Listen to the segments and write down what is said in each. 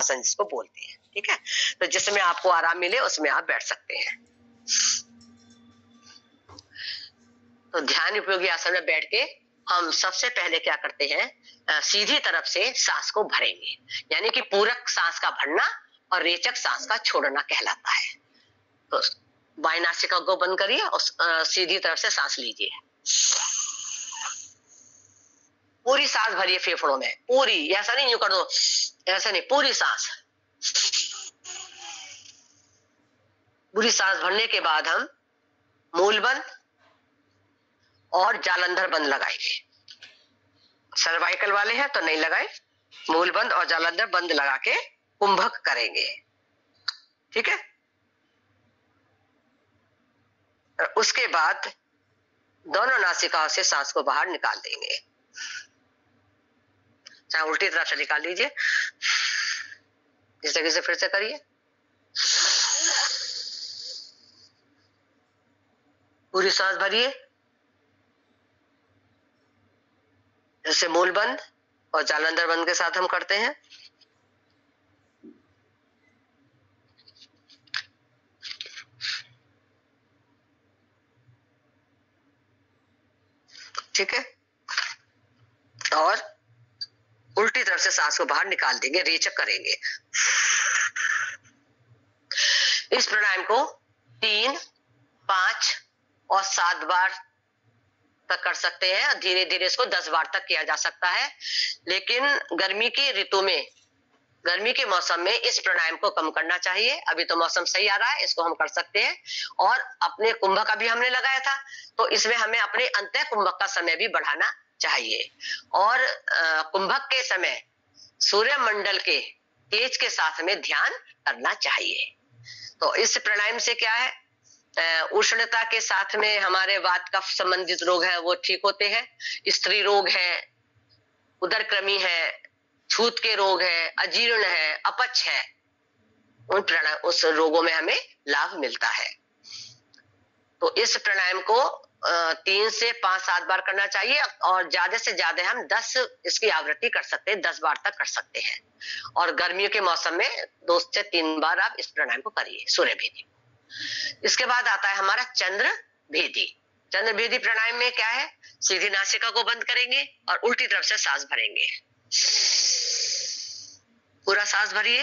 आसन जिसको बोलते हैं। ठीक है, तो जिसमें आपको आराम मिले उसमें आप बैठ सकते हैं। तो ध्यान उपयोगी आसन में बैठ के हम सबसे पहले क्या करते हैं, सीधी तरफ से सांस को भरेंगे, यानी कि पूरक सांस का भरना और रेचक सांस का छोड़ना कहलाता है। तो बाएं नासिका को बंद करिए और सीधी तरफ से सांस लीजिए। पूरी सांस भरिए फेफड़ों में, पूरी, ऐसा नहीं यूं कर दो, ऐसा नहीं, पूरी सांस। पूरी सांस भरने के बाद हम मूल बंद और जालंधर बंद लगाएंगे। सर्वाइकल वाले हैं तो नहीं लगाए, मूल बंद और जालंधर बंद लगा के कुंभक करेंगे। ठीक है, उसके बाद दोनों नासिकाओं से सांस को बाहर निकाल देंगे। चाहे उल्टी तरफ से निकाल लीजिए, इस तरीके से फिर से करिए। पूरी सांस भरिए, जैसे मूल बंद और जालंधर बंद के साथ हम करते हैं। ठीक है, और उल्टी तरफ से सांस को बाहर निकाल देंगे, रेचक करेंगे। इस प्राणायाम को 3, 5 और 7 बार तक कर सकते हैं, और धीरे धीरे इसको 10 बार तक किया जा सकता है। लेकिन गर्मी की ऋतु में, गर्मी के मौसम में इस प्राणायाम को कम करना चाहिए। अभी तो मौसम सही आ रहा है, इसको हम कर सकते हैं। और अपने कुंभक अभी हमने लगाया था, तो इसमें हमें अपने अंतः कुंभक का समय भी बढ़ाना चाहिए। और कुंभक के समय सूर्य मंडल के तेज के साथ में ध्यान करना चाहिए। तो इस प्राणायाम से क्या है, उष्णता के साथ में हमारे वात का संबंधित रोग है वो ठीक होते हैं। स्त्री रोग है, उदर कृमि है, छूत के रोग है, अजीर्ण है, अपच है, उस रोगों में हमें लाभ मिलता है। तो इस प्राणायाम को 3 से 5, 7 बार करना चाहिए, और ज्यादा से ज्यादा हम 10 इसकी आवृत्ति कर सकते हैं, 10 बार तक कर सकते हैं। और गर्मियों के मौसम में 2 से 3 बार आप इस प्राणायाम को करिए, सूर्य भेदी। इसके बाद आता है हमारा चंद्र भेदी। चंद्र भेदी प्राणायाम में क्या है, सीधी नासिका को बंद करेंगे और उल्टी तरफ से सांस भरेंगे। पूरा सांस भरिए,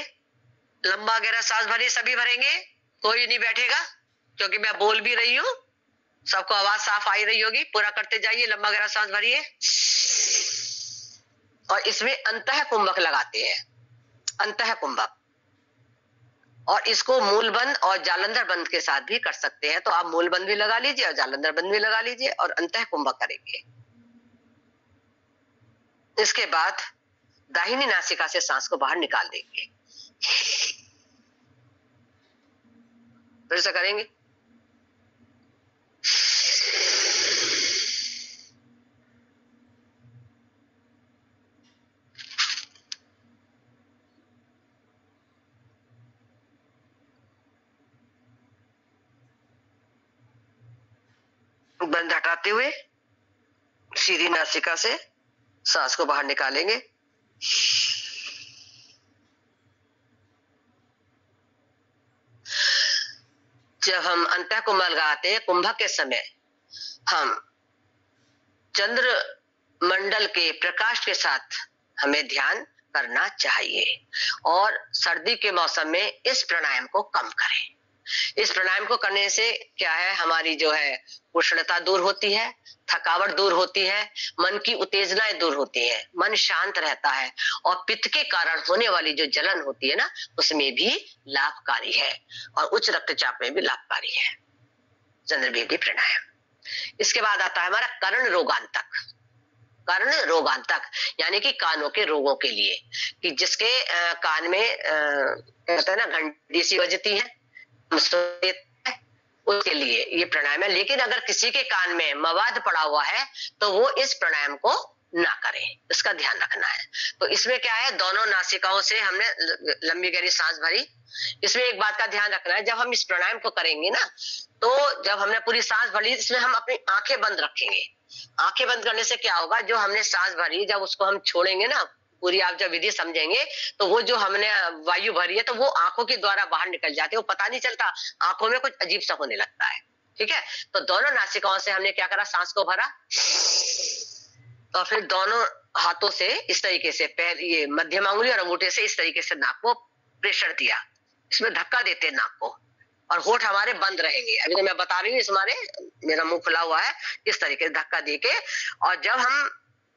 लंबा गहरा सांस भरिए, सभी भरेंगे, कोई नहीं बैठेगा, क्योंकि मैं बोल भी रही हूं, सबको आवाज साफ आ रही होगी। पूरा करते जाइए, लंबा गहरा सांस भरिए। और इसमें अंतः कुंभक लगाते हैं, अंतः कुंभक, और इसको मूल बंद और जालंधर बंद के साथ भी कर सकते हैं। तो आप मूल बंद भी लगा लीजिए और जालंधर बंद भी लगा लीजिए, और अंतः कुंभक करेंगे। इसके बाद दाहिनी नासिका से सांस को बाहर निकाल देंगे। फिर से करेंगे। बंद हटाते हुए सीधी नासिका से सांस को बाहर निकालेंगे। जब हम अंतः कुंभक लगाते हैं, कुंभक के समय हम चंद्र मंडल के प्रकाश के साथ हमें ध्यान करना चाहिए, और सर्दी के मौसम में इस प्राणायाम को कम करें। इस प्राणायाम को करने से क्या है, हमारी जो है उष्णता दूर होती है, थकावट दूर होती है, मन की उत्तेजनाएं दूर होती है, मन शांत रहता है, और पित्त के कारण होने वाली जो जलन होती है ना, उसमें भी लाभकारी है, और उच्च रक्तचाप में भी लाभकारी है चंद्रभेदी प्राणायाम। इसके बाद आता है हमारा कर्ण रोगांतक। कर्ण रोगांतक यानी कि कानों के रोगों के लिए, कि जिसके कान में कहते हैं ना घंटी सी बजती है, उसके लिए ये प्राणायाम है। लेकिन अगर किसी के कान में मवाद पड़ा हुआ है तो वो इस प्राणायाम को ना करें, इसका ध्यान रखना है। तो इसमें क्या है, दोनों नासिकाओं से हमने लंबी गहरी सांस भरी। इसमें एक बात का ध्यान रखना है, जब हम इस प्राणायाम को करेंगे ना, तो जब हमने पूरी सांस भरी, इसमें हम अपनी आंखें बंद रखेंगे। आंखें बंद करने से क्या होगा, जो हमने सांस भरी जब उसको हम छोड़ेंगे ना, पूरी आप जब विधि समझेंगे तो वो जो हमने वायु भरी है तो वो आंखों के द्वारा बाहर निकल जाती है, वो पता नहीं चलता, आंखों में कुछ अजीब सा होने लगता है। ठीक है, तो दोनों नासिकाओं से हमने क्या करा, सांस को भरा और फिर दोनों हाथों से इस तरीके से पैर, ये मध्यम अंगुली और अंगूठे से इस तरीके से नाक को प्रेशर दिया, इसमें धक्का देते हैं नाक को, और होठ हमारे बंद रहेंगे। अभी तो मैं बता रही हूँ, इस हमारे मेरा मुंह खुला हुआ है, इस तरीके से धक्का देके, और जब हम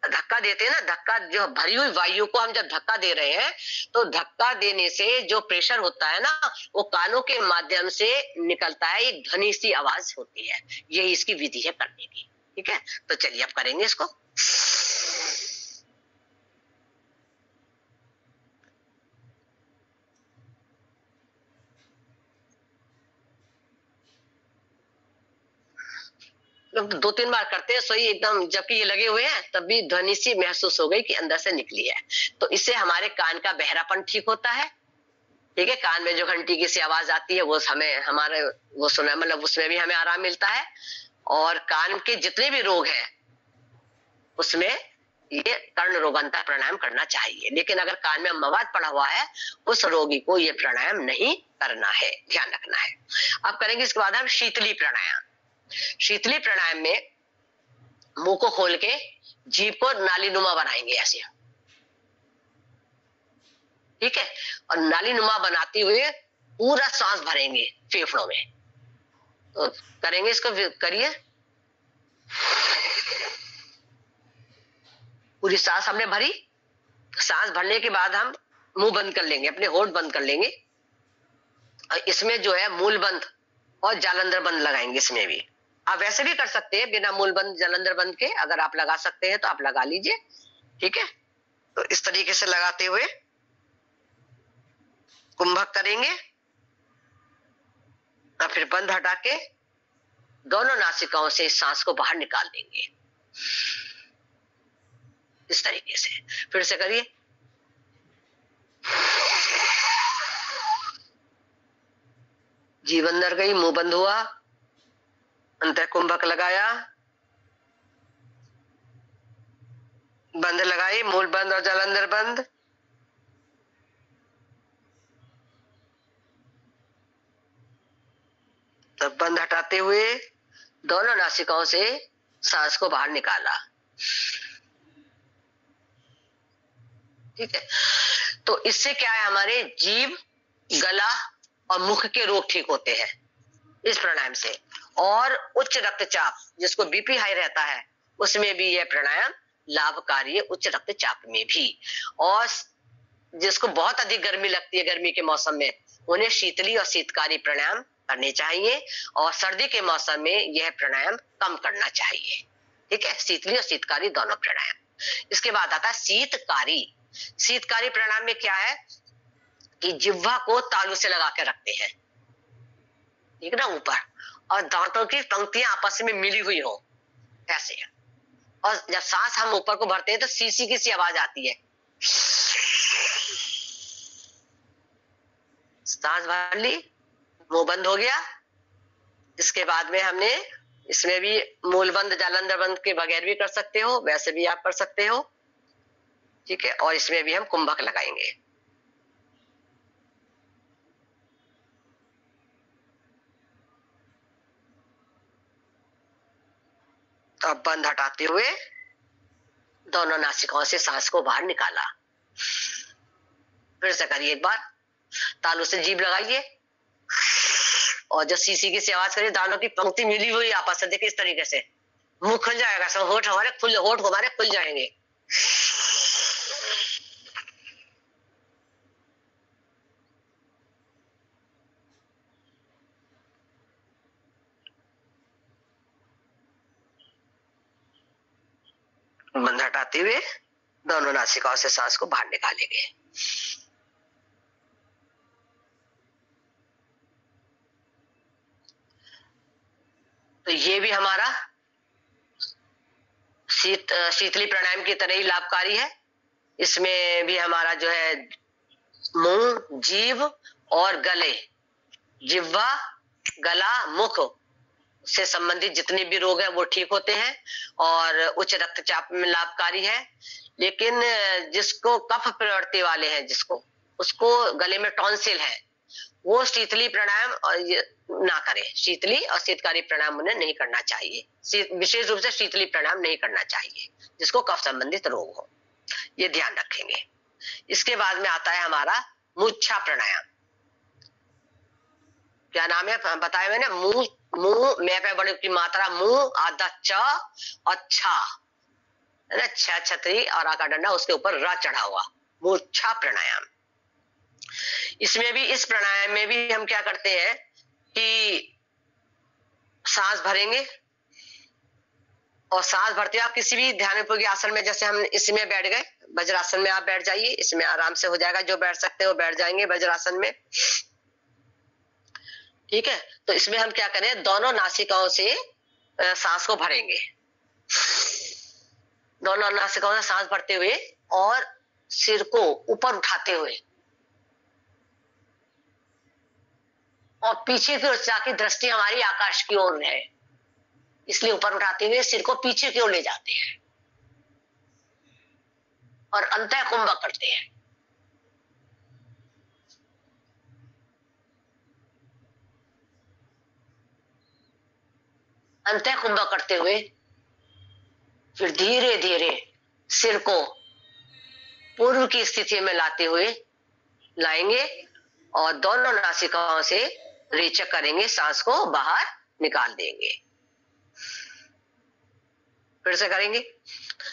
धक्का देते हैं ना, धक्का जो भरी हुई वायु को हम जब धक्का दे रहे हैं तो धक्का देने से जो प्रेशर होता है ना वो कानों के माध्यम से निकलता है, एक ध्वनि सी आवाज होती है। ये इसकी विधि है करने की। ठीक है, तो चलिए अब करेंगे इसको। लोग 2-3 बार करते हैं सही एकदम, जबकि ये लगे हुए हैं तब भी ध्वनि सी महसूस हो गई कि अंदर से निकली है। तो इससे हमारे कान का बहरापन ठीक होता है। ठीक है, कान में जो घंटी की सी आवाज आती है वो हमें हमारे वो सुना, मतलब उसमें भी हमें आराम मिलता है। और कान के जितने भी रोग हैं उसमें ये कर्ण रोगांतर प्राणायाम करना चाहिए। लेकिन अगर कान में मवाद पड़ा हुआ है उस रोगी को ये प्राणायाम नहीं करना है, ध्यान रखना है। अब करेंगे इसके बाद हम शीतली प्राणायाम। शीतली प्राणायाम में मुंह को खोल के जीभ को नालीनुमा बनाएंगे ऐसे। ठीक है, और नालीनुमा बनाते हुए पूरा सांस भरेंगे फेफड़ों में। तो करेंगे इसको, करिए। पूरी सांस हमने भरी, सांस भरने के बाद हम मुंह बंद कर लेंगे, अपने होठ बंद कर लेंगे, और इसमें जो है मूल बंद और जालंधर बंद लगाएंगे। इसमें भी आप वैसे भी कर सकते हैं बिना मूल बंद जालंधर बंद के, अगर आप लगा सकते हैं तो आप लगा लीजिए। ठीक है, तो इस तरीके से लगाते हुए कुंभक करेंगे और फिर बंद हटा के दोनों नासिकाओं से सांस को बाहर निकाल देंगे इस तरीके से। फिर से करिए। जीभ अंदर गई, मुंह बंद हुआ, अंतर कुंभक लगाया, बंद लगाई, मूल बंद और जालंधर बंद। तब बंद हटाते हुए दोनों नासिकाओं से सांस को बाहर निकाला। ठीक है, तो इससे क्या है, हमारे जीभ, गला और मुख के रोग ठीक होते हैं इस प्राणायाम से। और उच्च रक्तचाप, जिसको बीपी हाई रहता है उसमें भी यह प्राणायाम लाभकारी है, उच्च रक्तचाप में भी। और जिसको बहुत अधिक गर्मी लगती है गर्मी के मौसम में, उन्हें शीतली और शीतकारी प्राणायाम करने चाहिए, और सर्दी के मौसम में यह प्राणायाम कम करना चाहिए। ठीक है, शीतली और शीतकारी दोनों प्राणायाम। इसके बाद आता है शीतकारी। शीतकारी प्राणायाम में क्या है कि जिह्वा को तालू से लगा के रखते हैं, ठीक है ना, ऊपर, और दांतों की पंक्तियां आपस में मिली हुई हो ऐसे। और जब सांस हम ऊपर को भरते हैं तो सीसी की सी आवाज आती है। सांस भर ली, मुंह बंद हो गया। इसके बाद में हमने इसमें भी मूल बंद जालंधर बंद के बगैर भी कर सकते हो, वैसे भी आप कर सकते हो। ठीक है, और इसमें भी हम कुंभक लगाएंगे। तो अब बंद हटाते हुए दोनों नासिकाओं से सांस को बाहर निकाला। फिर से करिए एक बार, तालू से जीभ लगाइए, और जब सीसी की आवाज करिए, दानों की पंक्ति मिली हुई आपस में, देखिए इस तरीके से मुंह खुल जाएगा, सब होठ हमारे खुल जाएंगे। बंद हटाते हुए दोनों नासिकाओं से सांस को बाहर निकालेंगे। तो ये भी हमारा शीतली प्राणायाम की तरह ही लाभकारी है। इसमें भी हमारा जो है मुंह, जीभ और गले, जिह्वा, गला, मुख, से संबंधित जितने भी रोग हैं वो ठीक होते हैं और उच्च रक्तचाप में लाभकारी है। लेकिन जिसको कफ प्रवृत्ति वाले हैं, जिसको उसको गले में टॉन्सिल है, वो शीतली प्राणायाम और ना करें। शीतली और शीतकारी प्राणायाम उन्हें नहीं करना चाहिए, विशेष रूप से शीतली प्राणायाम नहीं करना चाहिए जिसको कफ संबंधित रोग हो, ये ध्यान रखेंगे। इसके बाद में आता है हमारा मूर्छा प्राणायाम। क्या नाम है बताया मैंने? मुंह, मुंह में पे बड़ी की मात्रा, मुंह आधा च और छा है ना, छ छतरी और आका डंडा, उसके ऊपर र चढ़ा हुआ, मूर्छा प्राणायाम। इसमें भी, इस प्राणायाम में भी हम क्या करते हैं कि सांस भरेंगे और सांस भरते आप किसी भी ध्यानयोगी आसन में, जैसे हम इसमें बैठ गए, वज्रासन में आप बैठ जाइए, इसमें आराम से हो जाएगा, जो बैठ सकते हो बैठ जाएंगे वज्रासन में, ठीक है। तो इसमें हम क्या करें, दोनों नासिकाओं से सांस को भरेंगे, दोनों नासिकाओं से सांस भरते हुए और सिर को ऊपर उठाते हुए और पीछे की ओर जाके दृष्टि हमारी आकाश की ओर है, इसलिए ऊपर उठाते हुए सिर को पीछे की ओर ले जाते हैं और अंतः कुंभ करते हैं। अंतः कुंभ करते हुए फिर धीरे धीरे सिर को पूर्व की स्थिति में लाते हुए लाएंगे और दोनों नासिकाओं से रेचक करेंगे, सांस को बाहर निकाल देंगे। फिर से करेंगे,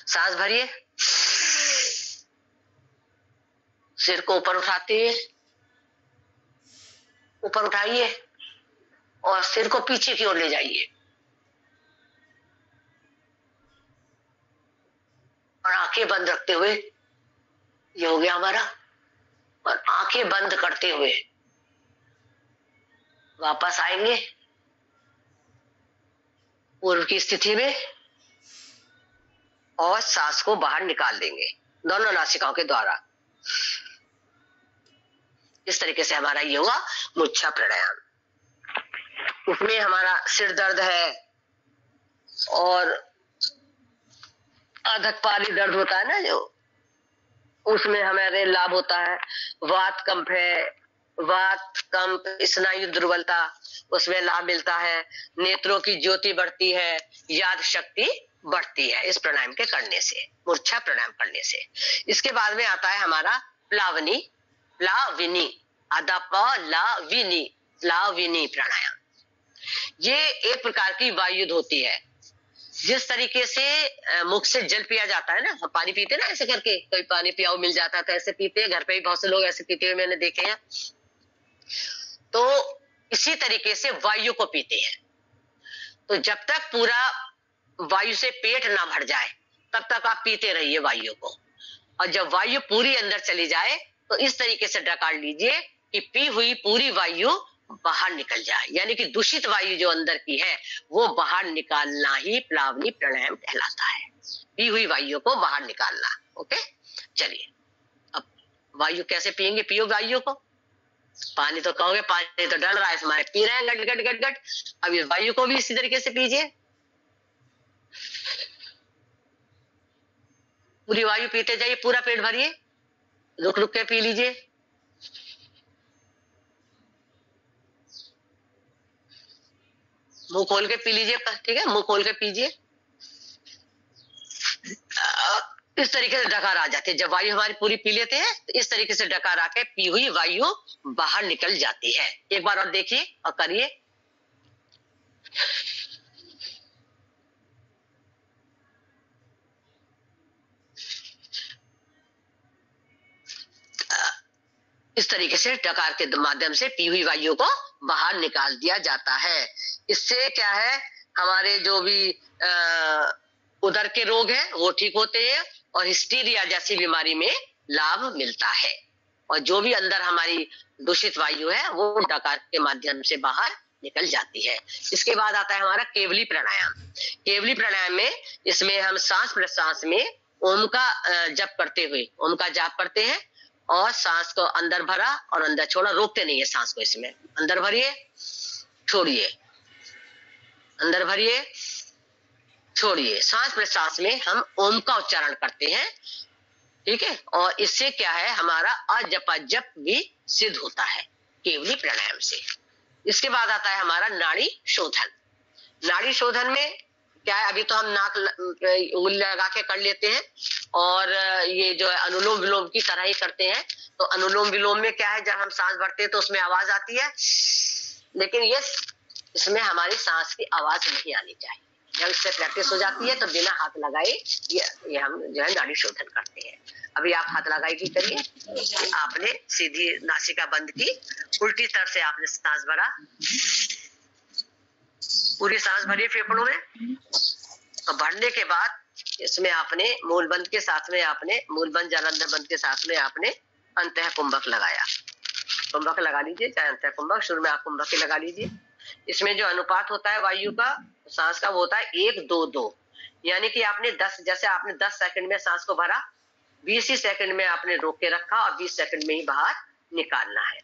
सांस भरिए, सिर को ऊपर उठाते हुए, ऊपर उठाइए और सिर को पीछे की ओर ले जाइए और आंखें बंद रखते हुए, ये हो गया हमारा, और आंखें बंद करते हुए वापस आएंगे पूर्व की स्थिति में और सांस को बाहर निकाल देंगे दोनों नासिकाओं के द्वारा। इस तरीके से हमारा ये हुआ मूर्छा प्राणायाम। उसमें हमारा सिर दर्द है और अधक पाली दर्द होता है ना, जो उसमें हमारे लाभ होता है। वात कंप है, वात कंप, स्नायु दुर्बलता, उसमें लाभ मिलता है। नेत्रों की ज्योति बढ़ती है, याद शक्ति बढ़ती है इस प्राणायाम के करने से, मूर्छा प्राणायाम करने से। इसके बाद में आता है हमारा प्लावनी, प्लाविनी, आधा प्लाविनी, प्लाविनी प्राणायाम। ये एक प्रकार की वायुध होती है। जिस तरीके से मुख से जल पिया जाता है ना, हम पानी पीते ना ऐसे करके, कोई पानी पियाओ मिल जाता है तो ऐसे पीते हैं, घर पे भी बहुत से लोग ऐसे पीते हुए मैंने देखे हैं। तो इसी तरीके से वायु को पीते हैं। तो जब तक पूरा वायु से पेट ना भर जाए तब तक आप पीते रहिए वायु को, और जब वायु पूरी अंदर चली जाए तो इस तरीके से डकार लीजिए कि पी हुई पूरी वायु बाहर निकल जाए, यानी कि दूषित वायु जो अंदर की है वो बाहर निकालना ही प्लावनी प्राणायाम कहलाता है। पी हुई वायु को बाहर निकालना। ओके, चलिए अब वायु कैसे पिएंगे? पियो वायु को। पानी तो कहोगे पानी तो डल रहा है, हमारे पी रहे हैं गट गट गट गट। अब इस वायु को भी इसी तरीके से पीजिए, पूरी वायु पीते जाइए, पूरा पेट भरिए, रुक रुक के पी लीजिए। मुंह खोल के पी लीजिए, ठीक है, मुंह खोल के पीजिए। इस तरीके से डकार आ जाती है। जब वायु हमारी पूरी पी लेते हैं तो इस तरीके से डकार आके पी हुई वायु बाहर निकल जाती है। एक बार और देखिए और करिए। इस तरीके से डकार के माध्यम से पी हुई वायु को बाहर निकाल दिया जाता है। इससे क्या है, हमारे जो भी उदर के रोग हैं वो ठीक होते हैं और हिस्टीरिया जैसी बीमारी में लाभ मिलता है। और जो भी अंदर हमारी दूषित वायु है वो डकार के माध्यम से बाहर निकल जाती है। इसके बाद आता है हमारा केवली प्राणायाम। केवली प्राणायाम में इसमें हम सांस प्रश्वास में ओम का जप करते हुए, ओम का जाप करते हैं और सांस को अंदर भरा और अंदर छोड़ा, रोकते नहीं है सांस को। इसमें अंदर भरिए, छोड़िए, अंदर भरिए, छोड़िए। सांस प्रश्वास में हम ओम का उच्चारण करते हैं, ठीक है। और इससे क्या है, हमारा अजपा जप भी सिद्ध होता है केवली प्राणायाम से। इसके बाद आता है हमारा नाड़ी शोधन। नाड़ी शोधन में क्या है, अभी तो हम नाक उंगली लगा के कर लेते हैं, और ये जो है अनुलोम विलोम की तरह ही करते हैं। तो अनुलोम विलोम में क्या है, जब हम सांस भरते हैं तो उसमें आवाज आती है, लेकिन ये इसमें हमारी सांस की आवाज नहीं आनी चाहिए। जब इससे प्रैक्टिस हो जाती है तो बिना हाथ लगाए ये हम जो है नाड़ी शोधन करते हैं। अभी आप हाथ लगाई की करिए, आपने सीधी नासिका बंद की, उल्टी तरफ से आपने सांस भरा, पूरी सांस भरिए फेफड़ों में। और भरने के बाद इसमें आपने मूलबंद के साथ में आपने मूलबंद जालंधर बंद के साथ में आपने अंतः कुंभक लगाया। कुंभक लगा लीजिए, चाहे अंतः कुंभक, शुरू में आप कुंभक ही लगा लीजिए। इसमें जो अनुपात होता है वायु का, सांस का, वो होता है 1-2-2। यानी कि आपने 10, जैसे आपने 10 सेकंड में सांस को भरा, 20 ही सेकंड में आपने रोक के रखा और 20 सेकंड में ही बाहर निकालना है,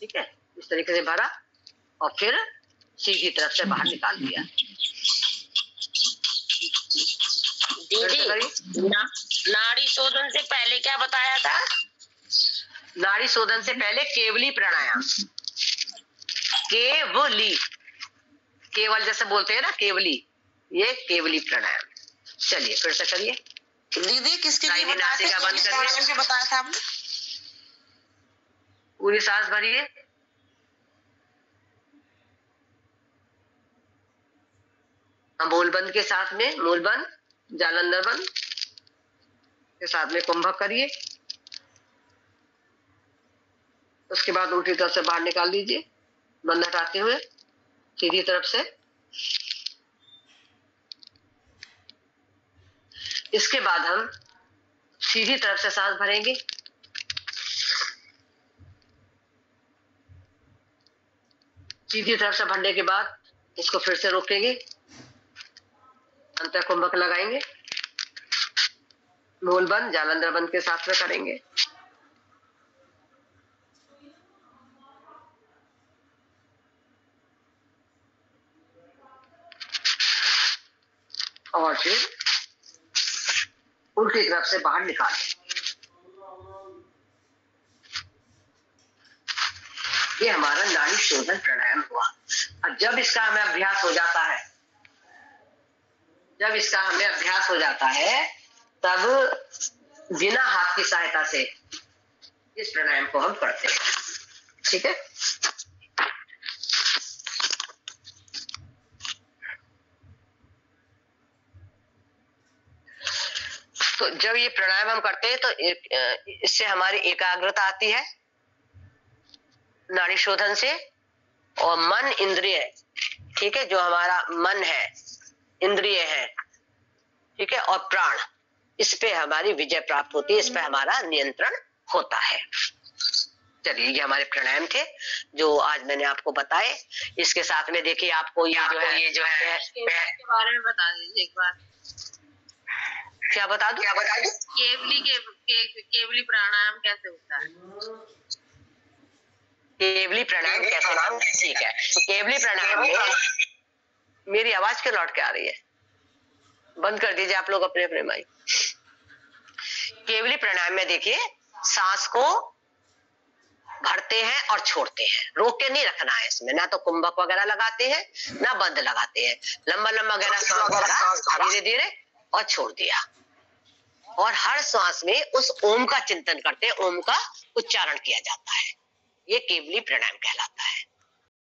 ठीक है। इस तरीके से भरा और फिर सीधी तरफ से बाहर निकाल दिया। दीदी, नाड़ी शोधन से पहले क्या बताया था? नाड़ी शोधन से पहले केवली प्राणायाम, केवली, केवल जैसे बोलते हैं ना केवली, ये केवली प्राणायाम। चलिए फिर से करिए। दीदी किसके लिए बताया था आपने? पूरी सांस भरिए, मूलबंद के साथ में, मूलबंद जालंधर बंद के साथ में कुंभक करिए। उसके बाद उल्टी तरफ से बाहर निकाल लीजिए, बंद हटाते हुए सीधी तरफ से। इसके बाद हम सीधी तरफ से सांस भरेंगे, सीधी तरफ से भरने के बाद इसको फिर से रोकेंगे, अंतः कुंभक लगाएंगे, मूल बंद जालंधर बंद के साथ में करेंगे। और फिर उल्टी तरफ से बाहर निकालें। ये हमारा नाड़ी शोधन प्राणायाम हुआ। और जब इसका हमें अभ्यास हो जाता है, जब इसका हमें अभ्यास हो जाता है, तब बिना हाथ की सहायता से इस प्राणायाम को हम करते हैं, ठीक है। तो जब ये प्राणायाम हम करते हैं तो इससे हमारी एकाग्रता आती है नाड़ी शोधन से, और मन इंद्रिय, ठीक है, जो हमारा मन है, इंद्रिय है, ठीक है, और प्राण, इस पे हमारी विजय प्राप्त होती है, इस पे हमारा नियंत्रण होता है। चलिए, ये हमारे प्राणायाम थे जो आज मैंने आपको बताए। इसके साथ में देखिए आपको ये जो है के बारे में बता दीजिए एक बार। क्या बता दूं? केवली प्राणायाम कैसे होता है? केवली प्राणायाम कैसे होता है? ठीक है, केवली प्राणायाम में मेरी आवाज क्यों लौट के आ रही है? बंद कर दीजिए आप लोग अपने अपने माइक। केवली प्राणायाम में देखिए, सांस को भरते हैं और छोड़ते हैं, रोक के नहीं रखना है इसमें। ना तो कुंभक वगैरह लगाते हैं, ना बंद लगाते हैं। लंबा लंबा गहरा सांस भरा, धीरे धीरे और छोड़ दिया। और हर सांस में उस ओम का चिंतन करते हैं, ओम का उच्चारण किया जाता है। ये केवली प्राणायाम कहलाता है।